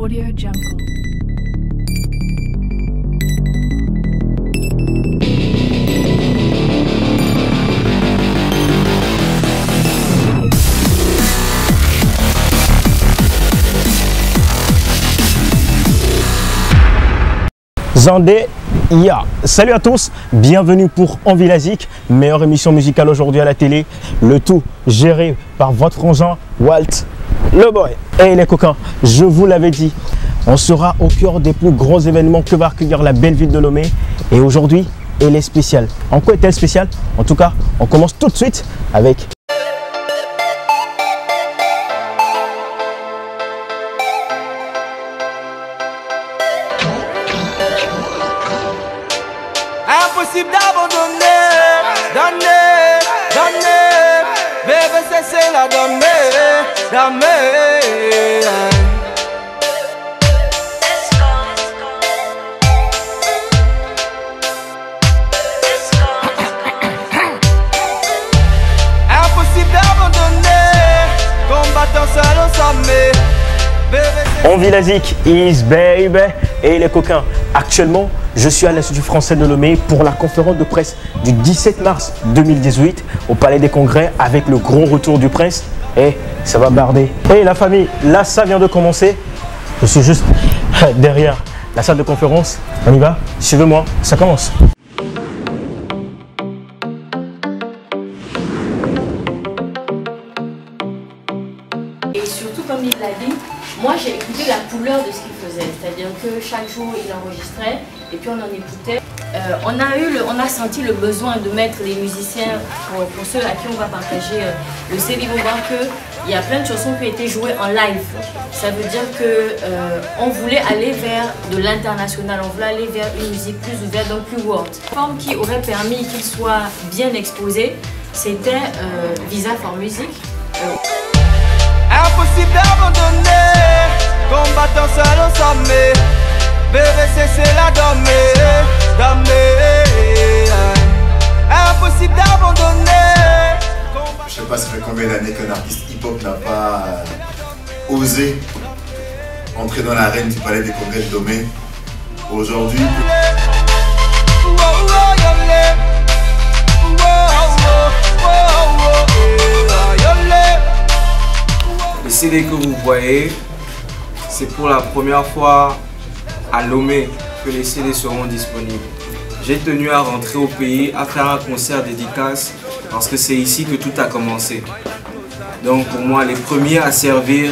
Audio Jungle. Zandé, ya. Salut à tous, bienvenue pour Envie la Zik, meilleure émission musicale aujourd'hui à la télé, le tout géré par votre frangin Walt, le boy. Et les coquins, je vous l'avais dit, on sera au cœur des plus gros événements que va accueillir la belle ville de Lomé. Et aujourd'hui, elle est spéciale. En quoi est-elle spéciale? En tout cas, on commence tout de suite avec... Impossible d'abandonner, donner, donner, bébé c'est la donner, donner. Impossible d'abandonner, combattant seul au sommet. Envie la Zik is baby. Et les coquins, actuellement, je suis à l'Institut français de Lomé pour la conférence de presse du 17 mars 2018 au Palais des Congrès avec le gros retour du prince. Et ça va barder. Et la famille, là ça vient de commencer. Je suis juste derrière la salle de conférence. On y va? Suivez-moi, ça commence. Et surtout, comme il l'a dit, moi j'ai écouté la couleur de ce qu'il faisait, c'est-à-dire que chaque jour il enregistrait et puis on en écoutait. On a senti le besoin de mettre les musiciens, pour ceux à qui on va partager le CD, on voit qu'il y a plein de chansons qui ont été jouées en live. Ça veut dire qu'on voulait aller vers de l'international, on voulait aller vers une musique plus ouverte, donc plus world. La forme qui aurait permis qu'il soit bien exposé, c'était Visa for Music. Impossible d'abandonner, combattant seul au sommet. Bébé c'est la donner, donner. Impossible d'abandonner. Je sais pas ça fait combien d'années qu'un artiste hip-hop n'a pas osé entrer dans l'arène du Palais des Congrès de Lomé. Aujourd'hui, le CD que vous voyez, c'est pour la première fois à Lomé que les CD seront disponibles. J'ai tenu à rentrer au pays, à faire un concert dédicace parce que c'est ici que tout a commencé. Donc pour moi, les premiers à servir,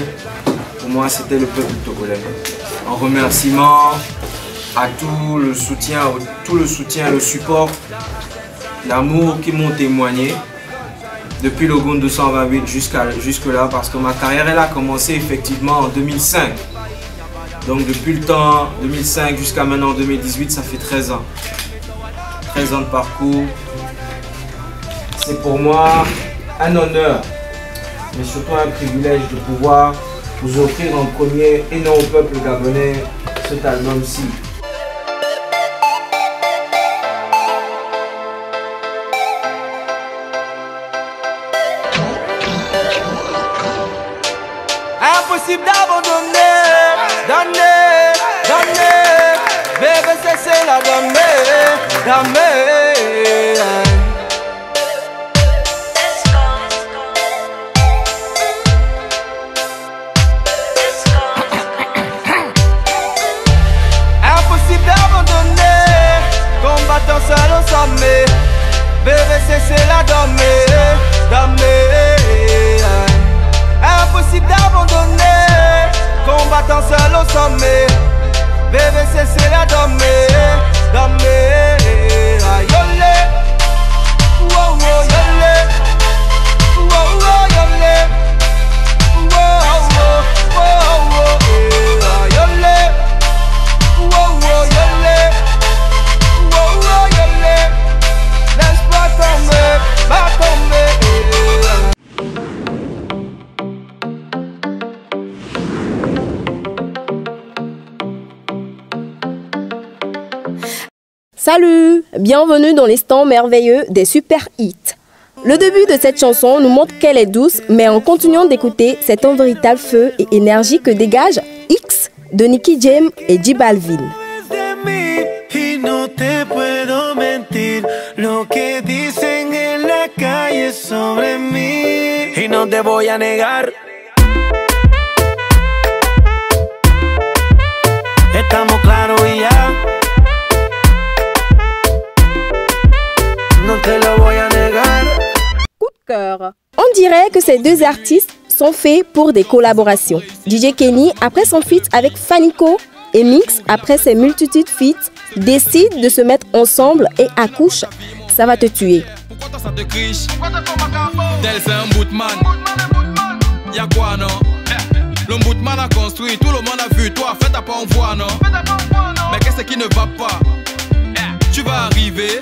pour moi c'était le peuple togolais. En remerciement à tout le soutien, le support, l'amour qu'ils m'ont témoigné. Depuis le GON 228 jusque là, parce que ma carrière elle a commencé effectivement en 2005. Donc depuis le temps 2005 jusqu'à maintenant 2018, ça fait 13 ans. 13 ans de parcours. C'est pour moi un honneur, mais surtout un privilège de pouvoir vous offrir en premier et non au peuple gabonais cet album-ci. Impossible d'abandonner, donner, donner. Bébé c'est la donner, donner. Impossible d'abandonner, combattant seul au sommet. Bébé c'est la donner, donner. Impossible d'abandonner, combattant seul au sommet. Bébé c'est la donner, donner. Yolé, wow wow yolé, wow wow yolé, wow wow wow wow yolé, wow wow yolé, wow wow yolé. Laisse pas tomber, pas tomber. Salut, bienvenue dans les stands merveilleux des super hits. Le début de cette chanson nous montre qu'elle est douce, mais en continuant d'écouter, c'est un véritable feu et énergie que dégage X de Nicky Jam et J Balvin. Y no te puedo mentir, lo que dicen en la calle sobre mí, y no te voy a negar. Estamos claros y ya, no te lo voy a negar. Coup de cœur. On dirait que ces deux artistes sont faits pour des collaborations. DJ Kenny, après son feat avec Fanico, et Mix, après ses multitudes feats, décide de se mettre ensemble et accouche. Ça va te tuer. Pourquoi ça te criche? Tel c'est un bootman. Y'a quoi non? Le bootman a construit, tout le monde a vu. Toi, fais ta pas en voix non? Mais qu'est-ce qui ne va pas? Tu vas arriver.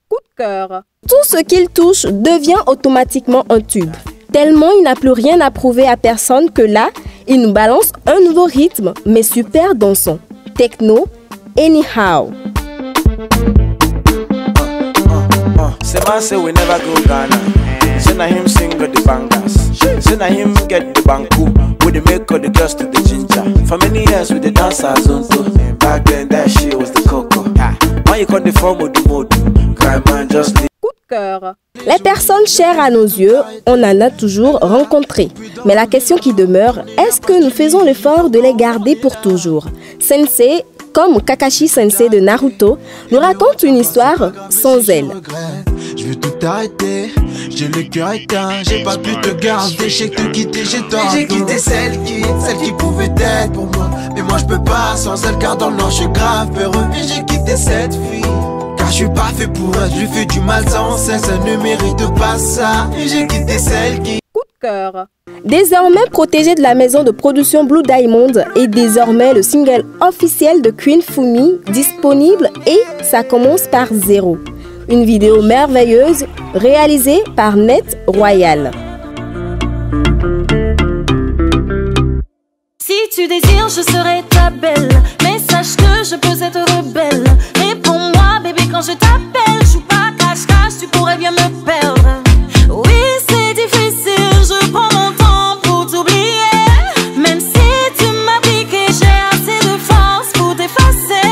Coup de cœur. Tout ce qu'il touche devient automatiquement un tube. Tellement il n'a plus rien à prouver à personne que là, il nous balance un nouveau rythme, mais super dansant. Techno, anyhow. Say man say we never go Ghana. Say na him sing the bangers. Say na him get the banku. We dey make all the girls to the ginger. For many years we dey dance our zonto. Back then that shit was the coco. Why you call the form of the mode? Cry man just leave. Coup de cœur. Les personnes chères à nos yeux, on en a toujours rencontré. Mais la question qui demeure, est-ce que nous faisons l'effort de les garder pour toujours? Sensei, comme Kakashi Sensei de Naruto, nous raconte une histoire sans elle. Je veux tout arrêter, j'ai le cœur éteint, j'ai pas pu te garder, j'ai tout quitté, j'ai quitté celle qui pouvait être pour moi. Mais moi je peux pas sans elle car dans le nord je suis grave peureux. Et j'ai quitté cette fille, car je suis pas fait pour elle, je lui fais du mal sans cesse, elle ne mérite pas ça. Et j'ai quitté celle qui... Coup de cœur. Désormais protégé de la maison de production Blue Diamond et désormais le single officiel de Queen Fumi disponible et ça commence par 0. Une vidéo merveilleuse réalisée par Net Royal. Si tu désires, je serai ta belle. Mais sache que je peux être rebelle. Réponds-moi, bébé, quand je t'appelle. Je joue pas cache-cache, tu pourrais bien me perdre. Oui, c'est difficile, je prends mon temps pour t'oublier. Même si tu m'as piqué, j'ai assez de force pour t'effacer.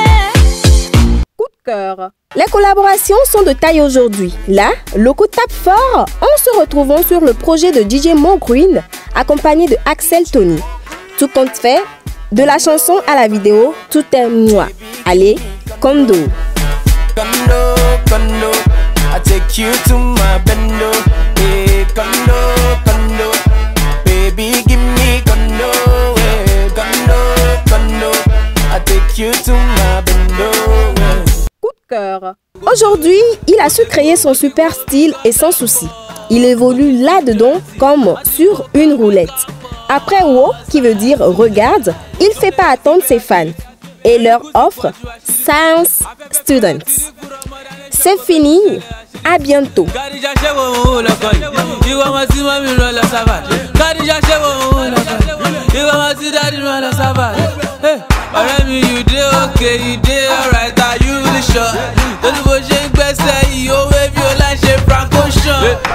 Coup de cœur. Les collaborations sont de taille aujourd'hui. Là, Loco tape fort en se retrouvant sur le projet de DJ Mo Green, accompagné de Axel Tony. Tout compte fait, de la chanson à la vidéo, tout est moi. Allez, Kondo. Kondo, Kondo, I take you to my bendo. Hey, Kondo, Kondo, baby give me Kondo. Hey, Kondo, Kondo, I take you to my bendo. Coup de cœur. Aujourd'hui, il a su créer son super style et sans souci. Il évolue là-dedans comme sur une roulette. Après Wo, qui veut dire regarde, il fait pas attendre ses fans et leur offre Science Students. C'est fini, à bientôt.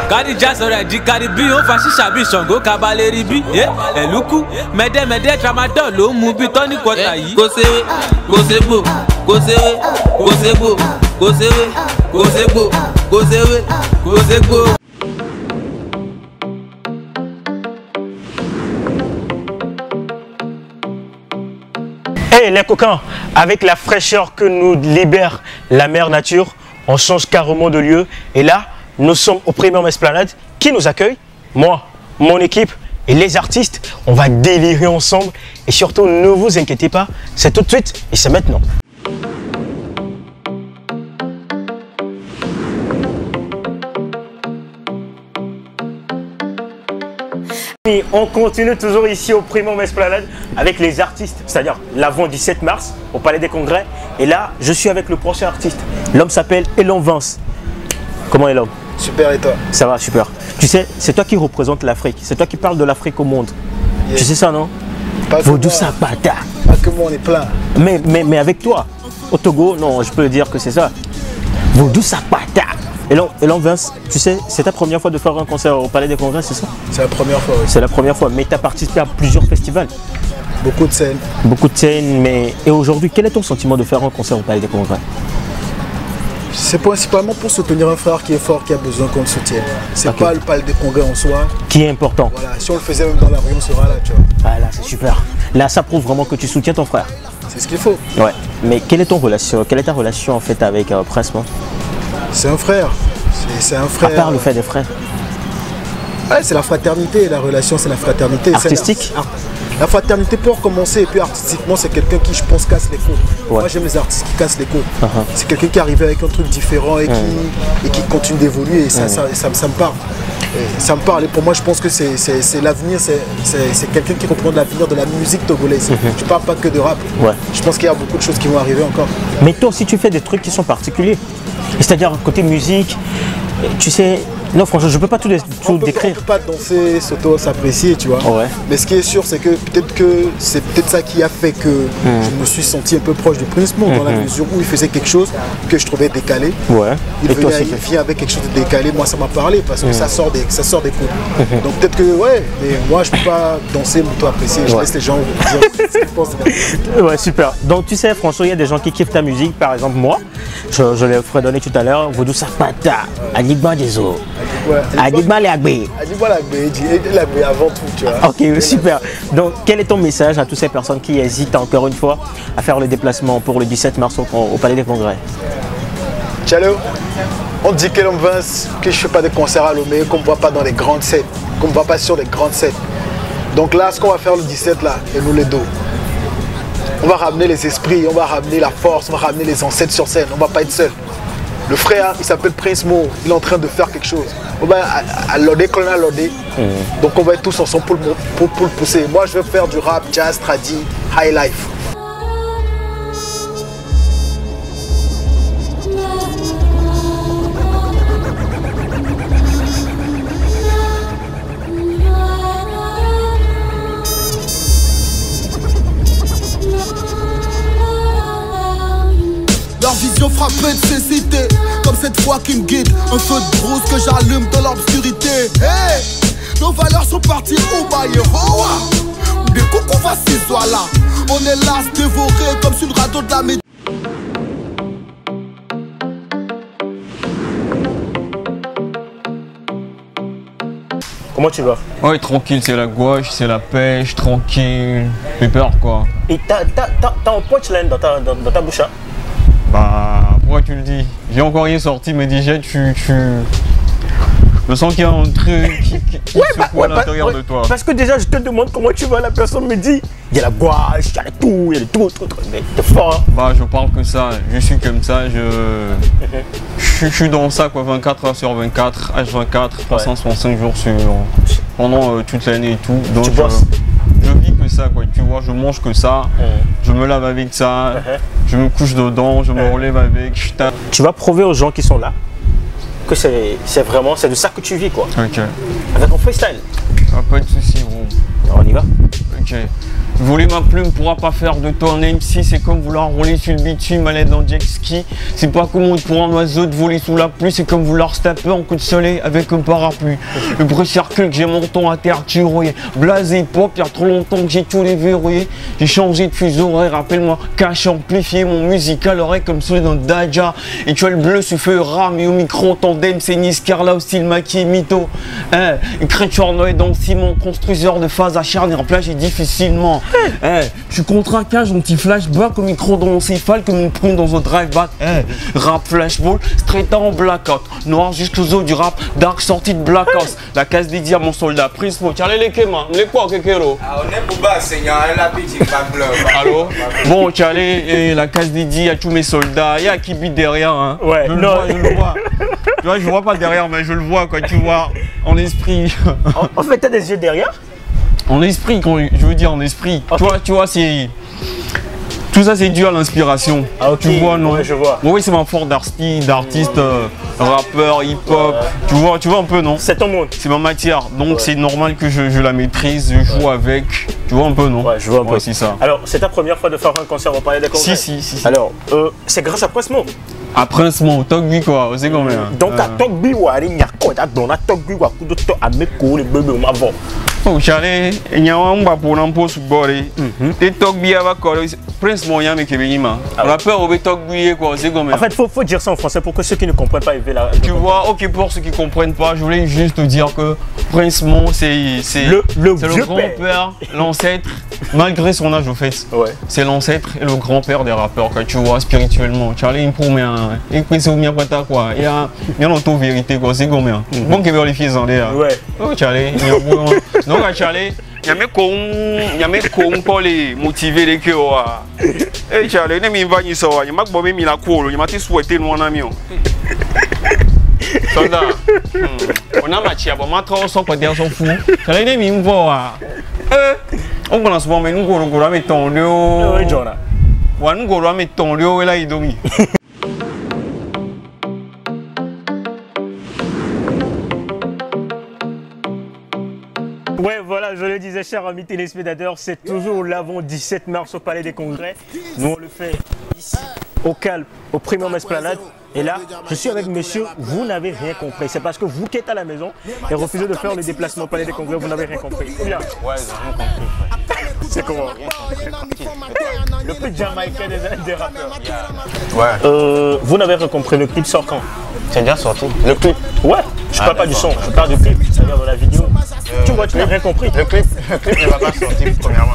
Kadija sọ̀rọ̀ di Karibi, ó fa ṣíṣà bí Ṣàngó kabaleri bí. Ẹ̀lúkú mẹ́dẹ́mẹ́dẹ́ tramadol ló ń mu bí tọ́ní kọta yìí. Kò séwé, kò ségbò, kò séwé, kò ségbò, kò séwé, kò ségbò, kò séwé, kò ségbò. Hey les coquins, avec la fraîcheur que nous libère la mère nature, on change carrément de lieu. Et là, nous sommes au Premium Esplanade. Qui nous accueille? Moi, mon équipe et les artistes. On va délirer ensemble. Et surtout, ne vous inquiétez pas, c'est tout de suite et c'est maintenant. Et on continue toujours ici au Premium Esplanade avec les artistes, c'est-à-dire l'avant 17 mars au Palais des Congrès. Et là, je suis avec le prochain artiste. L'homme s'appelle Elon Vince. Comment est l'homme? Super, et toi? Ça va, super. Tu sais, c'est toi qui représente l'Afrique. C'est toi qui parles de l'Afrique au monde. Yeah. Tu sais ça, non? Vaudou Sapata. Pas que moi, on est plein. Mais avec toi, au Togo, non, je peux dire que c'est ça. Vaudou Sapata. Elon Vince, tu sais, c'est ta première fois de faire un concert au Palais des Congrès, c'est ça? C'est la première fois, oui. C'est la première fois, mais tu as participé à plusieurs festivals. Beaucoup de scènes. Beaucoup de scènes, mais... Et aujourd'hui, quel est ton sentiment de faire un concert au Palais des Congrès? C'est principalement pour soutenir un frère qui est fort, qui a besoin qu'on le soutienne. C'est pas le Palais des Congrès en soi. Qui est important. Voilà, si on le faisait même dans la rue, on sera là, tu vois. Ah là, c'est super. Là, ça prouve vraiment que tu soutiens ton frère. C'est ce qu'il faut. Ouais. Mais quelle est ta relation en fait avec Prince Mo? C'est un frère. C'est un frère. À part le fait des frères. Ouais, c'est la fraternité. La relation, c'est la fraternité. Artistique. La fraternité peut recommencer, et puis artistiquement, c'est quelqu'un qui, je pense, casse les codes. Ouais. Moi, j'aime les artistes qui cassent les codes. C'est quelqu'un qui est arrivé avec un truc différent et qui continue d'évoluer. Et ça me parle. Ça me parle. Et pour moi, je pense que c'est l'avenir. C'est quelqu'un qui reprend l'avenir de la musique togolaise. Je ne parle pas que de rap. Ouais. Je pense qu'il y a beaucoup de choses qui vont arriver encore. Mais toi aussi, tu fais des trucs qui sont particuliers. C'est-à-dire, côté musique, tu sais... Non, franchement, je peux pas tout décrire. On peut pas danser, s'apprécier, tu vois. Ouais. Mais ce qui est sûr, c'est que c'est peut-être ça qui a fait que je me suis senti un peu proche de Prince Mo, dans la mesure où il faisait quelque chose que je trouvais décalé. Ouais. Il vient avec quelque chose de décalé. Moi, ça m'a parlé parce que ça sort des coups. Donc peut-être que, ouais, mais moi, je peux pas danser, m'auto-apprécier. Je laisse les gens dire ce qu'ils pensent. Ouais, super. Donc tu sais, François, il y a des gens qui kiffent ta musique. Par exemple, moi, je l'ai fredonné tout à l'heure. Vodou Sapata, Anigba Deso. Adigba Lagbe. Adigba Lagbe avant tout, tu vois. Ok, super. Donc, quel est ton message à toutes ces personnes qui hésitent encore une fois à faire le déplacement pour le 17 mars au Palais des Congrès? Ciao. On dit que l'on Vince, que je ne fais pas de concerts à Lomé, qu'on ne me voit pas dans les grandes scènes, qu'on ne me voit pas sur les grandes scènes. Donc là, ce qu'on va faire le 17 là, et nous les dos. On va ramener les esprits, on va ramener la force, on va ramener les ancêtres sur scène, on ne va pas être seul. Le frère, il s'appelle Prince Mo, il est en train de faire quelque chose. On va à l'odé, qu'on a l'odé. Donc on va être tous ensemble pour le pousser. Moi, je veux faire du rap, jazz, tradi, high life. Leur vision frappée de cécité, comme cette voix qui me guide. Un feu de brousse que j'allume dans l'obscurité. Hey, nos valeurs sont parties au Bayeroa. Des coucou facile soit là. On est là, se dévorer comme sur le radeau de la médecine. Comment tu vas? Ouais, tranquille, c'est la gouache, c'est la pêche, tranquille, peur quoi. Et t'as un punchline dans ta bouche, hein? Bah, pourquoi tu le dis? J'ai encore rien sorti, mais déjà je sens qu'il y a un truc qui secoue à l'intérieur de toi. Parce que déjà, je te demande comment tu vas, la personne me dit il y a la gouache, il y a tout, il y a tout, mais t'es fort. Hein? Bah, je parle que ça, je suis comme ça, je suis dans ça quoi, 24 heures sur 24, H24, 365 jours pendant toute l'année et tout. Donc, je vis que ça quoi, tu vois, je mange que ça, je me lave avec ça, je me couche dedans, je me relève avec, Tu vas prouver aux gens qui sont là que c'est de ça que tu vis quoi. Ok. Avec un freestyle. Ah, pas de soucis gros. On y va. Ok. Voler ma plume pourra pas faire de toi un MC, c'est comme vouloir rouler sur le bitume, aller dans jet ski. C'est pas comme pour un oiseau de voler sous la pluie, c'est comme vouloir se taper en coup de soleil avec un parapluie. Le bruit circule que j'ai mon ton à terre tirouillé. Blasé pop, il y a trop longtemps que j'ai tout déverrouillé. J'ai changé de fuseau horaire, rappelle-moi, cache amplifié mon musique à l'oreille comme celui d'un Daja. Et tu as le bleu sur feu rame et au micro tandem, c'est Niscarla au style maquis mytho. Écriture noée dans le ciment, construiseur de phase acharné en plage et difficilement. Je suis contre un cage anti-flashback au micro dans mon céphale comme une prune dans un drive-back. Rap flashball, straight en blackout. Noir jusqu'aux os du rap, dark sortie de Black House. La case dédiée à mon soldat Prince Mo. Tiens, les kémas, les quoi, kékéro? On est pour bas, Seigneur, la petite bague. Allô? Bon, tiens, et la case dédiée à tous mes soldats. Il y a qui bite derrière, hein. Ouais, je le vois. Tu vois, je vois pas derrière, mais je le vois, quoi, tu vois, en esprit. En fait, t'as des yeux derrière? En esprit, je veux dire en esprit. Okay. Tu vois, c'est... Tout ça, c'est dû à l'inspiration. Ah, ok. Tu vois, non? Ouais, je vois. Oui, c'est ma force d'artiste, rappeur, hip-hop. Tu vois un peu, non? C'est ton monde. C'est ma matière. Donc, c'est normal que je la maîtrise, je joue avec. Tu vois un peu, non? Ouais, je vois un peu. C'est ça. Alors, c'est ta première fois de faire un concert au Palais des Congrès? Si. Alors, c'est grâce à Prince Mo? À Prince Mo, Togbi quoi, c'est quand même. Donc, à Togbi, Wari, on a donné Togu à coup de temps à mes coups, les bébés m'avons. Oh, Charlie, il y a un bas pour un poste body. T'es Tog bien avec Prince Moyen, mais qui est on a peur au Tog bien, quoi. C'est comme. En fait, faut dire ça en français pour que ceux qui ne comprennent pas, ils veulent la. Tu vois, ok, pour ceux qui ne comprennent pas, je voulais juste te dire que Prince Mon, c'est le grand-père, l'ancêtre, malgré son âge au fait. Ouais. C'est l'ancêtre et le grand-père des rappeurs, que tu vois, spirituellement. Charlie, il promet un. Il prince au mien, quoi. Il y a l'auto-vérité, quoi. C'est comme. Bon, qu'il veut les fils en l'air. Ouais. Oh, Charlie, il y a non, Charlie, il y a mes cons pour les motiver les cœurs. Eh, Charlie, il y a mes ça, il y a mes bonnes mis la cour, il y a mes souhaité loin d'amion. Soldat, on a matière, on m'a trop sans quoi dire, s'en fout. Charlie, il y a mes voix. On commence à mettre nous à mettre ton lieu. Oui, John. Ouais, nous allons mettre ton lieu et là, il dormit. Ouais, voilà, je le disais, chers amis téléspectateurs, c'est toujours l'avant 17 mars au Palais des Congrès. Nous, on le fait ici, au calme, au Premium Esplanade. Et là, je suis avec monsieur, vous n'avez rien compris. C'est parce que vous qui êtes à la maison et refusez de faire le déplacement au Palais des Congrès, vous n'avez rien compris. Ou bien? Ouais, j'ai rien compris. C'est comment? Le plus jamaïcain des rappeurs. Ouais. Vous n'avez rien compris, le clip sort quand? C'est déjà sorti. Le clip? Ouais, je parle pas du son, je parle du clip, c'est-à-dire de la vidéo. Tu vois, tu n'as rien compris. Le clip ne va pas sortir premièrement.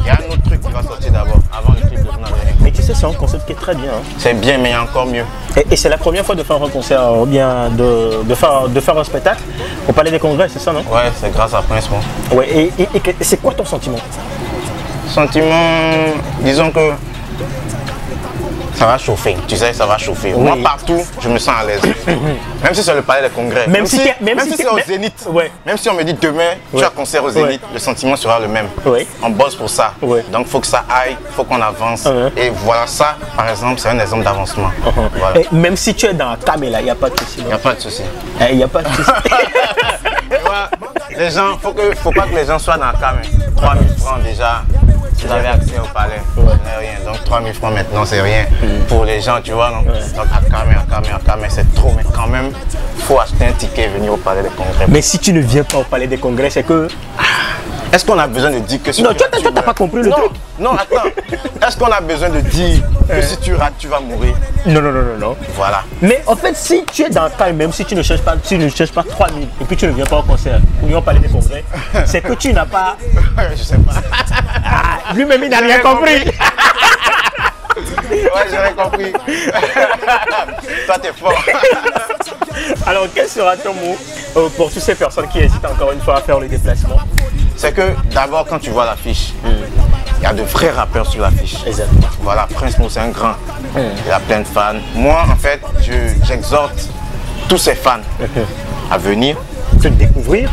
Il y a un autre truc qui va sortir d'abord, avant le clip de vous n'avez rien compris. Mais tu sais, c'est un concept qui est très bien. Hein. C'est bien, mais il y a encore mieux. Et c'est la première fois de faire un concert, ou bien de faire un spectacle au Palais des Congrès, c'est ça, non? Ouais, c'est grâce à Prince Mon. Ouais, et c'est quoi ton sentiment? Sentiment, disons que ça va chauffer, tu sais, ça va chauffer. Oui. Moi, partout, je me sens à l'aise. Même si c'est le Palais des Congrès, même si c'est au Zénith, ouais. Même si on me dit demain, tu as concert au Zénith, ouais. Le sentiment sera le même. Ouais. On bosse pour ça. Ouais. Donc, il faut que ça aille, il faut qu'on avance. Et voilà, ça, par exemple, c'est un exemple d'avancement. Voilà. Même si tu es dans la caméra, il n'y a pas de souci. Il n'y a pas de souci. Il n'y a pas de souci. Les gens, faut pas que les gens soient dans la caméra. 3 000 francs déjà. Vous avez accès au palais, rien. Donc 3 000 francs maintenant, c'est rien pour les gens, tu vois. Non? Donc à caméra, c'est trop. Mais quand même, il faut acheter un ticket et venir au Palais des Congrès. Mais si tu ne viens pas au Palais des Congrès, c'est que... Est-ce qu'on a besoin de dire que si non, tu n'as pas compris le truc. Non, attends. Est-ce qu'on a besoin de dire que si tu rates, tu vas mourir? Non. Voilà. Mais en fait, si tu es dans le cas, même si tu ne cherches pas 3 000 et puis tu ne viens pas au concert ou bien au Palais des Congrès, c'est que tu n'as pas... Je sais pas. Lui-même, il n'a rien compris. Ouais, j'aurais compris. Toi, t'es fort. Alors, quel sera ton mot pour toutes ces personnes qui hésitent encore une fois à faire le déplacement? C'est que d'abord, quand tu vois l'affiche, il y a de vrais rappeurs sur l'affiche. Exactement. Voilà, Prince Mo, c'est un grand. Il a plein de fans. Moi, en fait, j'exhorte tous ces fans à venir te découvrir.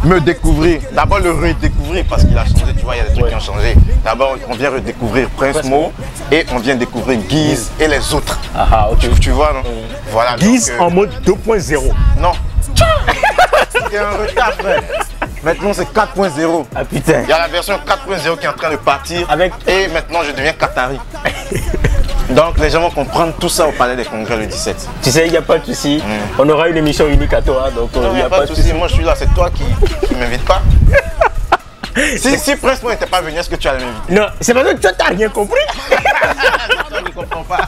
Me découvrir, d'abord le redécouvrir parce qu'il a changé, tu vois, il y a des trucs qui ont changé. D'abord, on vient redécouvrir Prince Mo et on vient découvrir Guise et les autres. Ah, ok. Tu vois, non? Voilà. Guise en mode 2.0. Non. C'était un retard, frère. Maintenant, c'est 4.0. Ah putain. Il y a la version 4.0 qui est en train de partir. Et maintenant, je deviens Qatari. Donc, les gens vont comprendre tout ça au Palais des Congrès le 17. Tu sais, il n'y a pas de souci. On aura une émission unique à toi. Donc, il n'y a pas de souci. Moi, je suis là. C'est toi qui ne m'invites pas. Si Prince Mo n'était pas venu, est-ce que tu allais m'inviter? Non, c'est parce que toi, tu n'as rien compris. Toi, je ne comprends pas.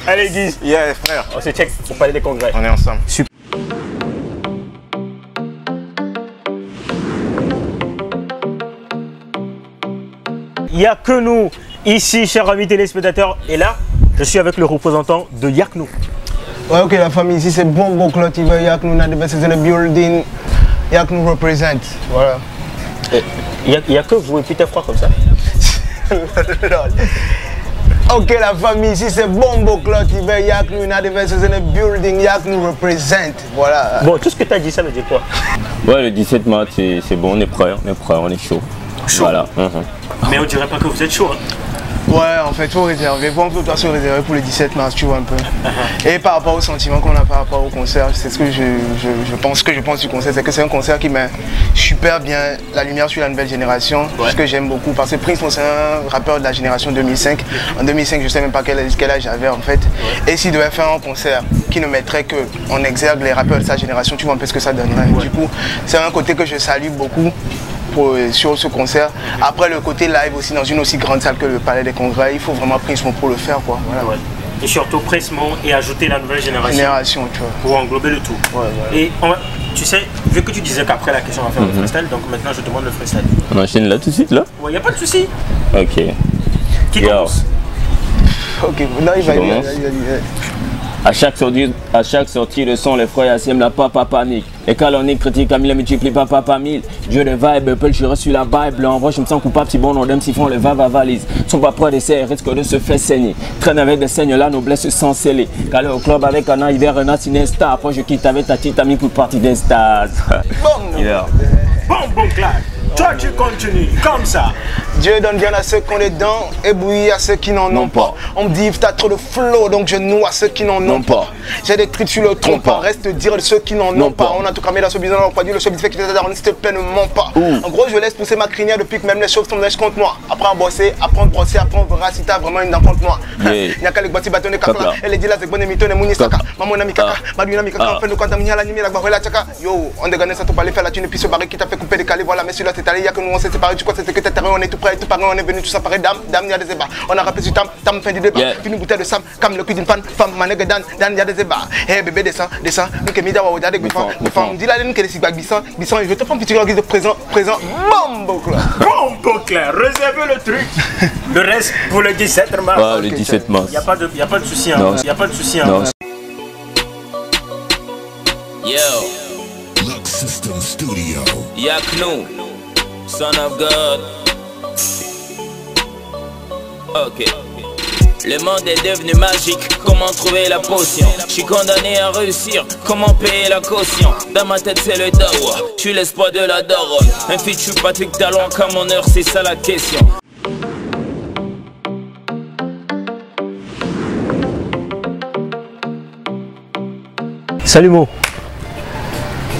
Allez, Guise. Yeah, frère. On se check au Palais des Congrès. On est ensemble. Super. Il n'y a que nous ici, chers amis téléspectateurs. Et là, je suis avec le représentant de Yaknou. Ouais, ok, la famille ici, c'est Bombo Clotiver, Yaknou, on a des personnes dans le building. Yaknou représente. Voilà. Il n'y a que vous et puis t'es froid comme ça. Ok, la famille ici, c'est Bombo Clotiver, Yaknou, on a des personnes dans le building. Yaknou représente. Voilà. Bon, tout ce que tu as dit, ça veut dire quoi? Ouais, le 17 mars, c'est bon, on est prêt, on est chaud. Chaud. Voilà. Mais on dirait pas que vous êtes chaud. Hein. Ouais, en fait, faut réserver. On peut pas se réserver pour le 17 mars, tu vois un peu. Et par rapport au sentiment qu'on a par rapport au concert, c'est ce que je pense du concert, c'est que c'est un concert qui met super bien la lumière sur la nouvelle génération, ce que j'aime beaucoup, parce que Prince, c'est un rappeur de la génération 2005. En 2005, je sais même pas quel âge j'avais en fait. Et s'il devait faire un concert qui ne mettrait que en exergue les rappeurs de sa génération, tu vois un peu ce que ça donnerait. Du coup, c'est un côté que je salue beaucoup sur ce concert. Après le côté live aussi dans une aussi grande salle que le Palais des Congrès, il faut vraiment Prince Mo pour le faire quoi. Voilà. Et surtout Prince Mo et ajouter la nouvelle génération tu vois. Pour englober le tout. Et tu sais, vu que tu disais qu'après la question on va faire le freestyle, donc maintenant je demande le freestyle. On enchaîne là tout de suite là? Ouais, y a pas de souci. Ok. Qui commence? Ok, non il va y aller. À chaque sortie de son, les frères Yassem, la papa panique. Et calomnie, critique, Camille multiplie papa mille. Dieu de vibe, Apple, je reçu la Bible. En vrai, je me sens coupable si bon, on aime, si font les valise. Sont pas prêts d'essayer, risque de se faire saigner. Traîne avec des saignes, la noblesse sans sceller. Calé au club avec un hiver, Renat, Sinestar. Après, je quitte avec ta petite amie pour partie des stars. Bon, clair. Toi, tu continues comme ça. Dieu donne bien à ceux qui ont les dents et bouillit à ceux qui n'en ont pas. On me dit Yves, t'as trop de flow, donc je noue à ceux qui n'en ont pas. J'ai des tripes sur le trompe, reste dire de ceux qui n'en ont pas. On a tout cramé dans ce bison, on a pas dit le showbiz fait qu'il était s'il te plaît, ne mens pas. En gros, je laisse pousser ma crinière depuis que même les chauves tombent contre moi. Apprends à bosser, apprends à brosser, apprends à verra si t'as vraiment une dent contre moi. Il n'y a qu'à les boîtiers bâtonnés kakla. Elle est dit là, c'est bon, émito, ne mouni saka. Maman n'a mis kaka, maduna mi kaka, on fait de quoi t'as la nuit, la barre tchaka. Yo, on dégaine ça, tout parler, faire la thune, puis se barrer qui t'a fait couper des calés. Voilà, mais celui-là, c'est allé, il y a que nous, on s'est séparés. Tu crois que c'était que t'es on est tout prêt, tout pareil, on est venu tout ça pareil, dame, il y a des ébats. On a rappelé sur tam, fin du débat. Une bouteille de Sam, comme le cul d'une femme, manègue dan, il y a des ébats. Hé bébé, descends, nous que mida, on a des bifans, dis la laine que les cibacs bissan, je te prends un petit guise de présent, bombo clair, réservez le truc. Le reste pour le 17 mars. Ouais, le 17 mars. Y a pas de souci, y a pas de souci. Yo, Lux System Studio. Yakno, son of God. Ok. Le monde est devenu magique, comment trouver la potion? Je suis condamné à réussir, comment payer la caution? Dans ma tête c'est le dawa, je suis l'espoir de la daronne. Un feature Patrick Talon comme mon heure, c'est ça la question. Salut Mo.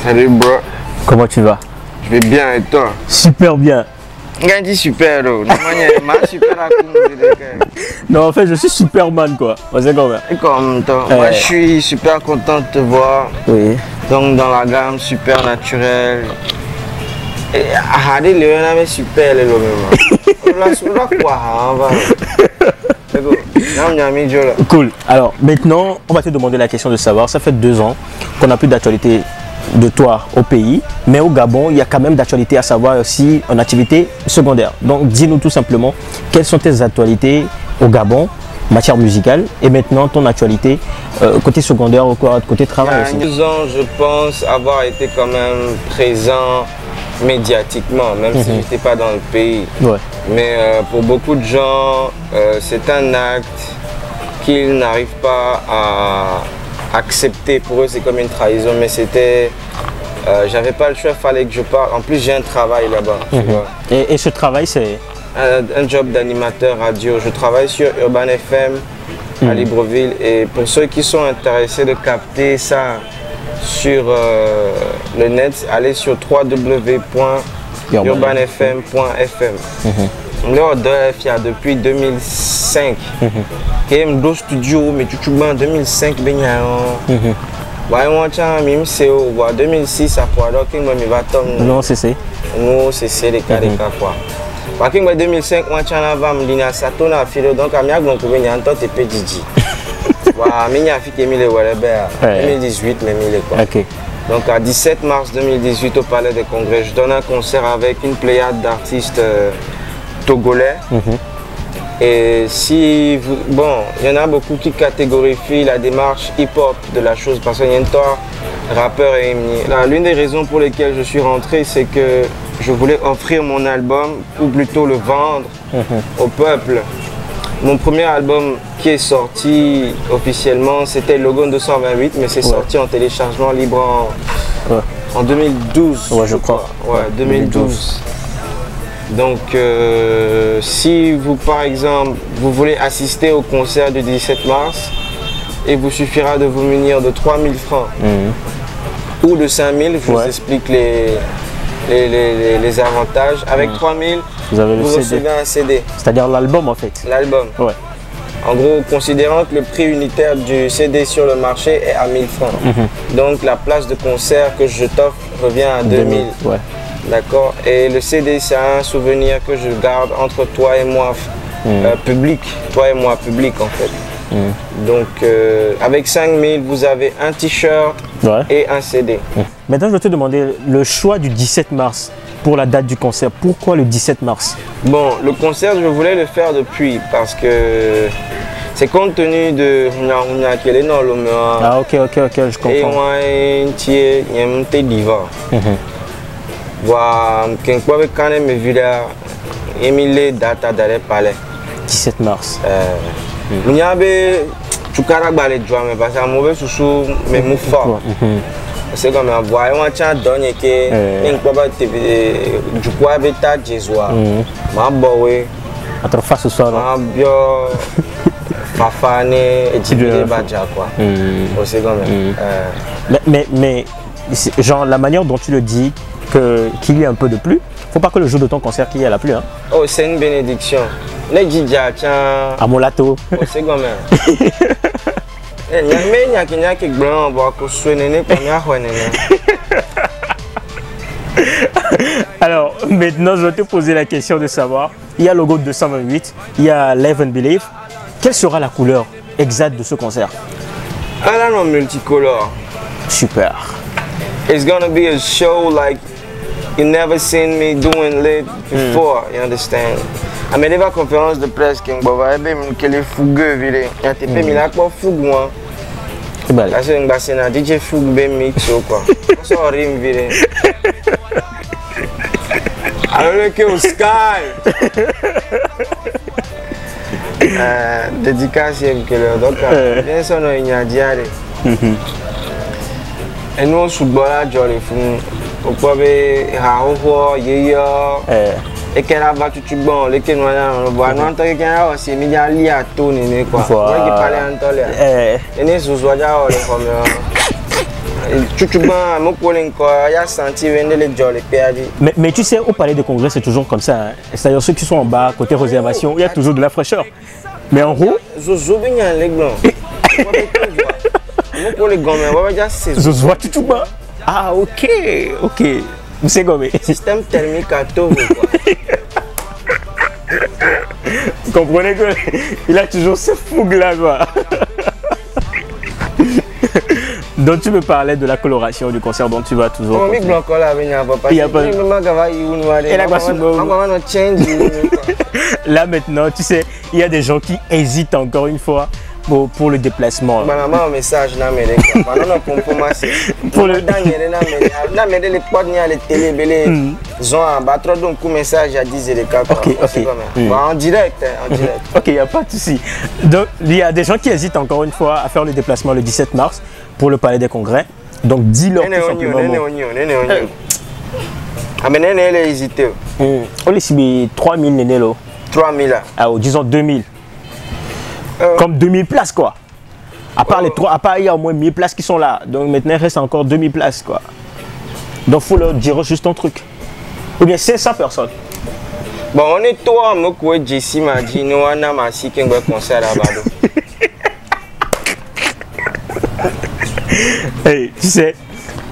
Salut bro. Comment tu vas? Je vais bien et toi? Super bien. Gandhi super non en fait je suis Superman quoi. C'est comme toi. Moi je suis super content de te voir. Oui. Donc dans la gamme super naturelle. Et Hadi Léona mais super le Cool. Alors maintenant on va te demander la question de savoir, ça fait 2 ans qu'on n'a plus d'actualité de toi au pays, mais au Gabon, il y a quand même d'actualité à savoir aussi en activité secondaire. Donc dis-nous tout simplement quelles sont tes actualités au Gabon, matière musicale, et maintenant ton actualité côté secondaire ou côté travail aussi. Il y a 2 ans, je pense avoir été quand même présent médiatiquement, même si je n'étais pas dans le pays. Mais pour beaucoup de gens, c'est un acte qu'ils n'arrivent pas à accepter. Pour eux c'est comme une trahison, mais c'était j'avais pas le choix, il fallait que je parte. En plus j'ai un travail là-bas. Et ce travail c'est un job d'animateur radio. Je travaille sur Urban FM à Libreville, et pour ceux qui sont intéressés de capter ça sur le net, allez sur www.urbanfm.fm. Là, il y a depuis 2005. Il y a un studio, mais tu en 2005. Il y a 2006, non, c'est nous, c'est les cas quoi. Parce que 2005, on a fait donc à 2018, donc à 17 mars 2018 au Palais des Congrès, je donne un concert avec une pléiade d'artistes togolais. Et si vous, bon, il y en a beaucoup qui catégorifient la démarche hip-hop de la chose, parce qu'il y a une histoire rappeur et hymnier. L'une des raisons pour lesquelles je suis rentré, c'est que je voulais offrir mon album, ou plutôt le vendre au peuple. Mon premier album qui est sorti officiellement, c'était Logon 228, mais c'est sorti en téléchargement libre en 2012. Je crois. Ouais, 2012. Donc, si vous, par exemple, vous voulez assister au concert du 17 mars, il vous suffira de vous munir de 3000 francs ou de 5000. Je vous explique les avantages. Avec 3000, vous recevez un CD. C'est-à-dire l'album en fait. L'album. Ouais. En gros, considérant que le prix unitaire du CD sur le marché est à 1000 francs. Donc la place de concert que je t'offre revient à 2000. Ouais. D'accord. Et le CD, c'est un souvenir que je garde entre toi et moi, public. Toi et moi, public en fait. Donc avec 5000, vous avez un t-shirt et un CD. Maintenant, je vais te demander le choix du 17 mars pour la date du concert. Pourquoi le 17 mars? Bon, le concert, je voulais le faire depuis parce que c'est compte tenu de Ah ok, je comprends. Et moi, je suis diva. Voilà, quand même vu là, Emile data d'aller parler. 17 mars. Tu caractères les joies, mais parce que mauvais sous mais mou fort. C'est comme un voyage, on tient donné que une fois du quoi avec ta jésois. Ma boue. À trop face ce soir. Ma bio. Fafane et Tibile Badja quoi. C'est comme mais genre la manière dont tu le dis qu'il y ait un peu de pluie, faut pas que le jour de ton concert qu'il y ait la pluie hein. Oh c'est une bénédiction. Les Djidja tiens. À mon lato. Oh c'est comme Alors maintenant je vais te poser la question de savoir, il y a le logo de 228, il y a Live and Believe. Quelle sera la couleur exacte de ce concert? I don't know, multicolore. Super. It's gonna be a show like you never seen me doing lit before, you understand? À mes débats conférences de presse, que les fougueux, il y a des pays là qui fouguent moi. Parce que c'est un DJ fougue ben mixo quoi. Ça rime viré. Alors que au sky. Dédicace que le donc bien ça non il y a diarrhée. Et nous football à jolly fou. Au pobe haho yeyo. Et qu'elle a battu tout bon, les que nous on voit non tant que a aussi mis à li à tout né quoi. Moi qui parle en tolé. Et né sous soja on les comme tout bon mon collègue quoi, il a senti venir les jolly perdu. Mais tu sais au palais de congrès c'est toujours comme ça hein. C'est-à-dire ceux qui sont en bas côté réservation, il y a toujours de la fraîcheur. Mais en haut, Zozo bien les blancs. Mon collègue gomme, on va dire c'est Zozo tout bas. Ah OK. C'est gommé. Système thermique à tout quoi. Vous comprenez qu'il a toujours ce fougue là quoi. Donc tu me parlais de la coloration du concert dont tu vas toujours. Là maintenant, tu sais, il y a des gens qui hésitent encore une fois pour le déplacement. Message pour le message à 10 en direct. Ok, il n'y a pas de souci. Donc il y a des gens qui hésitent encore une fois à faire le déplacement le 17 mars pour le palais des congrès. Donc dis-leur tout simplement. Ah mais elle a hésité. On est si 3000 néné là. 3000 là. Ah disons 2000. Comme 2000 places quoi. À part les trois, à part il y a au moins 1000 places qui sont là. Donc maintenant il reste encore 2000 places quoi. Donc faut leur dire juste un truc. Ou bien 500 personnes. Bon on est toi, moi quoi Jessie m'a dit nous on a massi qu'un concert là-bas. Hey, tu sais,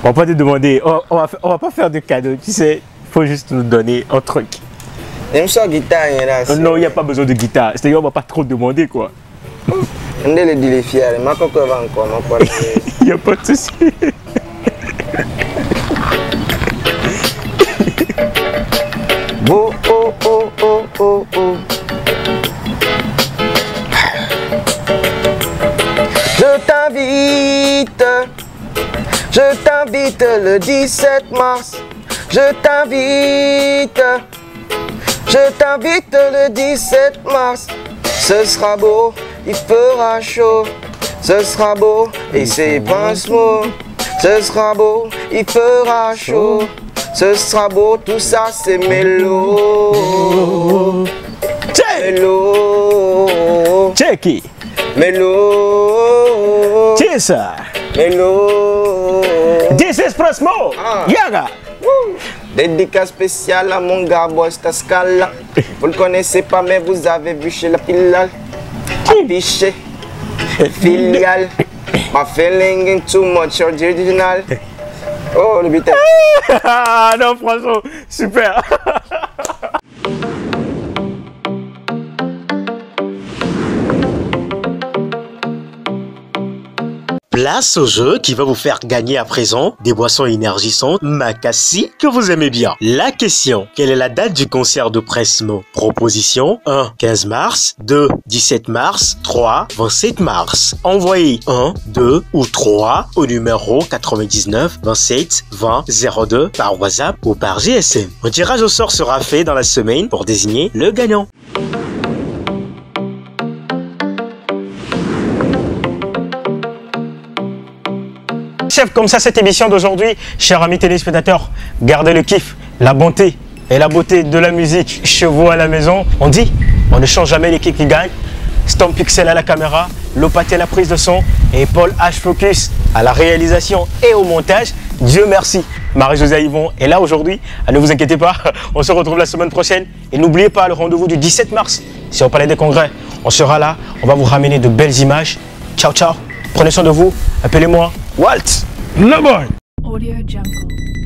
on va pas te demander, on va pas faire de cadeaux, tu sais, faut juste nous donner un truc. Guitare, non, il n'y a pas besoin de guitare, c'est-à-dire on va pas trop demander quoi. On est les fiers, il n'y a pas de souci. Oh oh oh oh oh oh. Je t'invite le 17 mars. Je t'invite le 17 mars. Ce sera beau, il fera chaud. Ce sera beau et c'est pas un mot. Ce sera beau, il fera chaud. Ce sera beau, tout ça c'est mélo. Mélo. Checky. Mélo. Cheers. Mélo. This is Prosmo. Yaga. Dédicace spéciale à mon gars Boss Tascala. Vous le connaissez pas mais vous avez vu chez la Pilal. Affiché. Filial. My feeling in too much original. Oh le beat. Non François, super. Place au jeu qui va vous faire gagner à présent des boissons énergisantes Makassi que vous aimez bien. La question, quelle est la date du concert de Presmo? Proposition 1, 15 mars, 2, 17 mars, 3, 27 mars. Envoyez 1, 2 ou 3 au numéro 99 27 20 02 par WhatsApp ou par GSM. Un tirage au sort sera fait dans la semaine pour désigner le gagnant. Chef, comme ça cette émission d'aujourd'hui, chers amis téléspectateurs, gardez le kiff, la bonté et la beauté de la musique chez vous à la maison. On dit, on ne change jamais l'équipe qui gagne. Stomp Pixel à la caméra, Lopaté à la prise de son et Paul H Focus à la réalisation et au montage. Dieu merci, Marie-Josée Yvon est là aujourd'hui. Ne vous inquiétez pas, on se retrouve la semaine prochaine. Et n'oubliez pas le rendez-vous du 17 mars, si on parlait des congrès. On sera là, on va vous ramener de belles images. Ciao, ciao, prenez soin de vous, appelez-moi Walt, le boy. Audio Jungle.